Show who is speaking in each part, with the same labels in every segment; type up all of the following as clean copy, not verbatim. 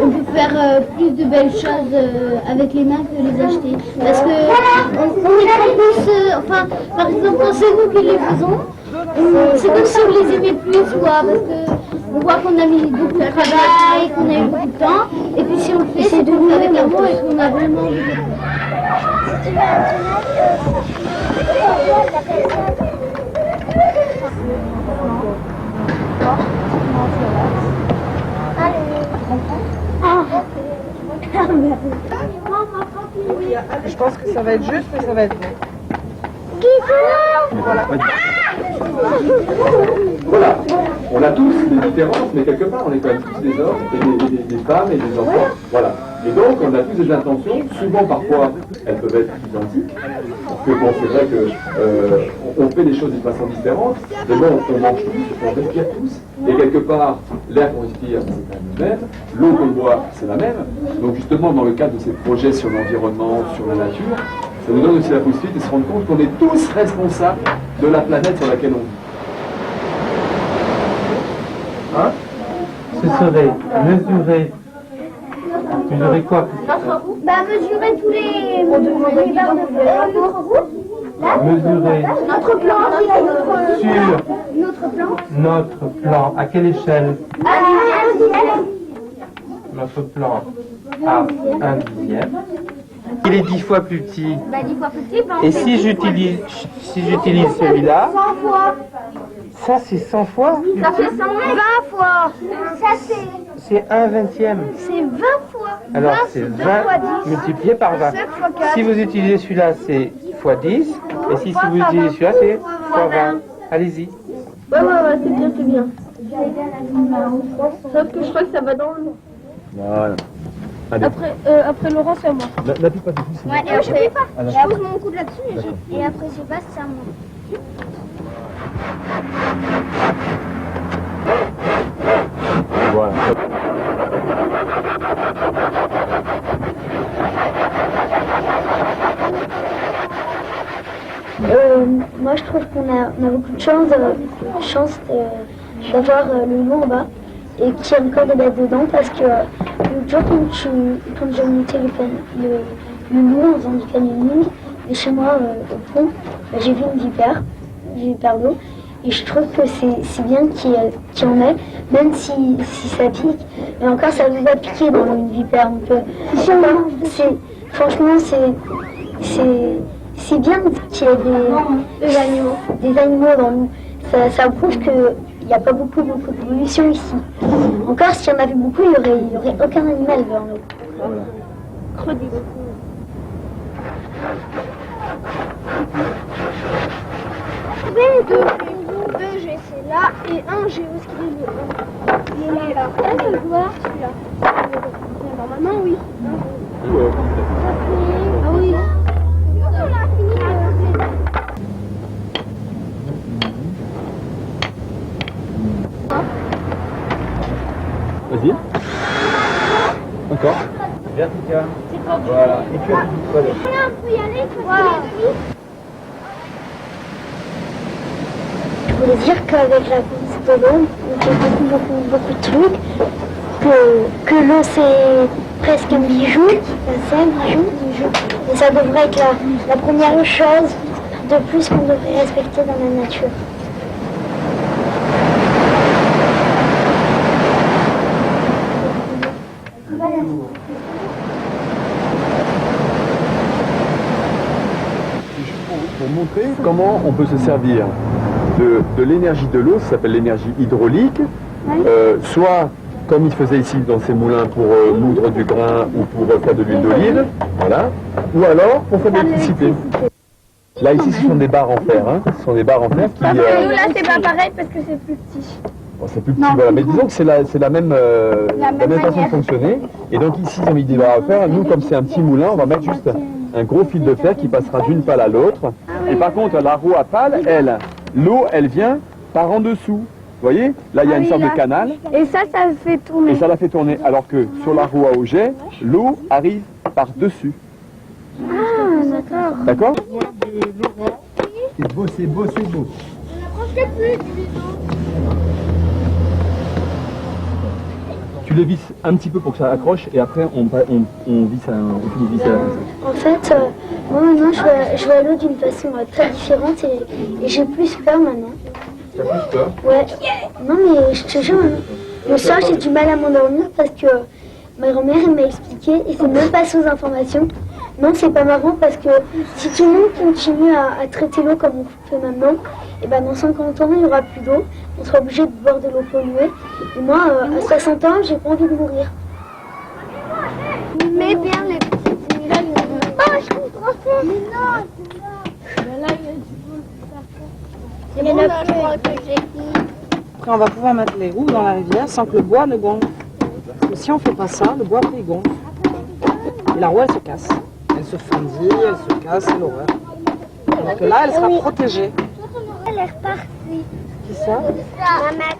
Speaker 1: On peut faire plus de belles choses avec les mains que les acheter. Parce que on est plus, enfin, par exemple, quand c'est nous qui les faisons, c'est comme si on les aimait plus, quoi. Parce que on voit qu'on a mis beaucoup de travail, qu'on a eu beaucoup de temps. Et puis si on le fait, c'est de nous avec amour et qu'on a vraiment envie de le faire.
Speaker 2: Je pense que ça va être juste, mais ça va être bon.
Speaker 3: Voilà. Voilà. On a tous des différences, mais quelque part, on est quand même tous des hommes, et des femmes et des enfants. Voilà. Et donc, on a tous des intentions, souvent, parfois, elles peuvent être identiques. Parce que, bon, c'est vrai que on fait les choses d'une façon différente, mais bon, on mange tous, on respire tous, et quelque part, l'air qu'on respire, c'est quand même le même, l'eau qu'on boit, c'est la même. Donc, justement, dans le cadre de ces projets sur l'environnement, sur la nature, ça nous donne aussi la possibilité de se rendre compte qu'on est tous responsables de la planète sur laquelle on vit. Hein?
Speaker 4: Ce serait mesurer quoi?
Speaker 1: Bah, mesurer tous les barres de fleurs.
Speaker 4: Mesurer
Speaker 1: Notre plan,
Speaker 4: notre plan. À quelle échelle? Notre plan à 1/10. Il est 10 fois plus petit.
Speaker 1: Bah, 10 fois plus petit, bah,
Speaker 4: Et si j'utilise celui-là,
Speaker 1: 100 fois.
Speaker 4: ça c'est 100 fois.
Speaker 1: Ça fait 120 fois. Ça
Speaker 4: C'est 1/20.
Speaker 1: c'est 20 fois.
Speaker 4: Alors
Speaker 1: 20,
Speaker 4: c'est
Speaker 1: 2
Speaker 4: 20
Speaker 1: fois 10.
Speaker 4: multiplié par 20.
Speaker 1: 7 fois 4.
Speaker 4: Si vous utilisez celui-là, c'est fois 10. Et si vous utilisez celui-là, c'est fois 20. Allez-y.
Speaker 1: Ouais, c'est bien. Sauf que je crois que ça va dans le...
Speaker 3: Voilà. Allez.
Speaker 1: Après Laurent, c'est à moi.
Speaker 3: N'appuie pas dessus.
Speaker 1: Ouais, et après, je pose mon coude là-dessus et après je passe, c'est à moi.
Speaker 3: Voilà.
Speaker 1: Moi, je trouve qu'on a beaucoup de chance d'avoir le loup en bas et qu'il y a encore des bêtes dedans parce que l'autre jour, quand j'ai monté le loup en faisant du canyoning, et chez moi, au fond, j'ai vu une vipère d'eau. Et je trouve que c'est bien qu'il y en ait, même si ça pique. Mais encore, ça ne va pas piquer dans une vipère. Franchement, c'est bien qu'il y ait des animaux dans l'eau. Ça prouve qu'il n'y a pas beaucoup de pollution ici. Encore, s'il y en avait beaucoup, il n'y aurait aucun animal dans l'eau. Voilà. Deux, j'ai là et un, j'ai où est-ce qu'il est le 1. Il est là. On peut le voir celui-là. Normalement, oui.
Speaker 4: Tiens. Voilà. Et tu as tout voilà.
Speaker 1: Je voulais dire qu'avec la visite de l'eau, on fait beaucoup de trucs. Que l'eau c'est presque un bijou, c'est un bijou. Et ça devrait être la première chose de plus qu'on devrait respecter dans la nature.
Speaker 3: Pour montrer comment on peut se servir de l'énergie de l'eau, ça s'appelle l'énergie hydraulique, soit comme il faisait ici dans ces moulins pour moudre du grain ou pour faire de l'huile d'olive, voilà, ou alors pour faire de l'électricité. Là ici ce sont des barres en fer, hein. Ce sont des barres en fer qui...
Speaker 5: Nous là c'est pas pareil parce que c'est plus petit.
Speaker 3: Bon, c'est plus petit, voilà, mais disons que c'est la même façon de fonctionner. Et donc ici ils ont mis des barres à fer, nous comme c'est un petit moulin, on va mettre juste un gros fil de fer qui passera d'une pale à l'autre. Et par contre la roue à pale, elle, l'eau elle vient par en dessous. Vous voyez, là il y a une sorte de canal.
Speaker 5: Et ça fait tourner.
Speaker 3: Et ça la fait tourner, alors que sur la roue à auget, l'eau arrive par-dessus.
Speaker 5: Ah, d'accord.
Speaker 3: D'accord?
Speaker 4: C'est beau, c'est beau, c'est beau.
Speaker 3: Tu les visses un petit peu pour que ça accroche et après on visse on finit visser.
Speaker 1: En fait, moi maintenant je vois l'eau d'une façon très différente et j'ai plus peur maintenant.
Speaker 3: T'as plus peur?
Speaker 1: Ouais. Non mais je te jure, le soir j'ai du mal à m'endormir parce que ma grand-mère elle m'a expliqué et c'est même pas sous information. Non, c'est pas marrant parce que si tout le monde continue à traiter l'eau comme on fait maintenant, et ben dans 50 ans il n'y aura plus d'eau, on sera obligé de boire de l'eau polluée. Et moi, à 60 ans, j'ai pas envie de mourir.
Speaker 5: Mais bien les petites mirages. Oh, je comprends ça. Mais non, c'est là. Mais là, il y a du boulot. C'est bon, je crois que j'ai fini.
Speaker 2: Après, on va pouvoir mettre les roues dans la rivière sans que le bois ne gonfle. Parce que si on fait pas ça, le bois après il gonfle. Et la roue, elle se casse. Elle se fondit, elle se casse, c'est l'horreur. Alors que là, elle sera protégée.
Speaker 5: Elle est repartie.
Speaker 2: Qui ça?
Speaker 5: Maman.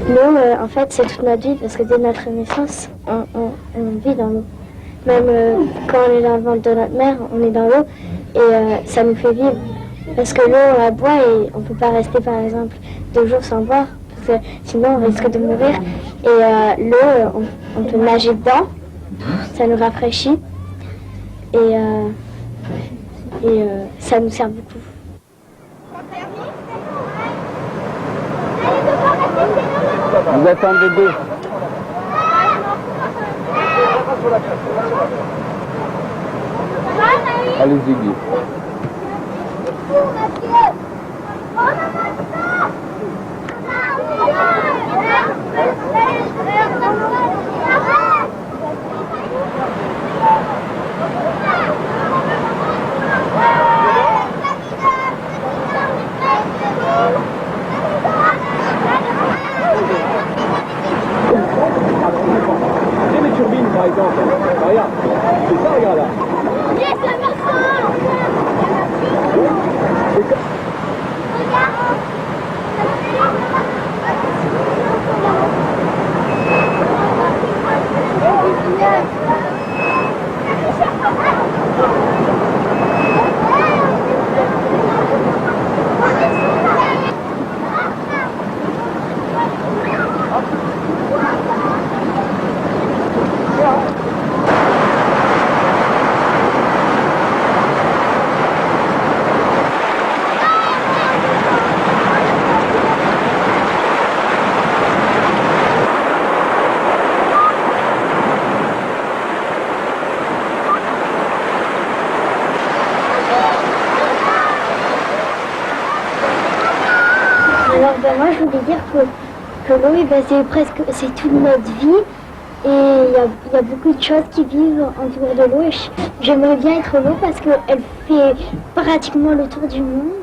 Speaker 1: L'eau, en fait, c'est toute notre vie parce que dès notre naissance, on vit dans l'eau. Même quand on est dans le ventre de notre mère, on est dans l'eau et ça nous fait vivre. Parce que l'eau, on la boit et on ne peut pas rester, par exemple, 2 jours sans boire parce que sinon on risque de mourir. Et l'eau, on peut nager dedans, ça nous rafraîchit et ça nous sert beaucoup.
Speaker 4: Vous attendez deux. Allez-y, Guy.
Speaker 3: Les turbines par exemple, regarde, c'est ça, regarde là.
Speaker 1: Alors moi je voulais dire que que l'eau, eh ben, c'est toute notre vie. Et il y a beaucoup de choses qui vivent en dehors de l'eau. Et j'aimerais bien être l'eau parce qu'elle fait pratiquement le tour du monde.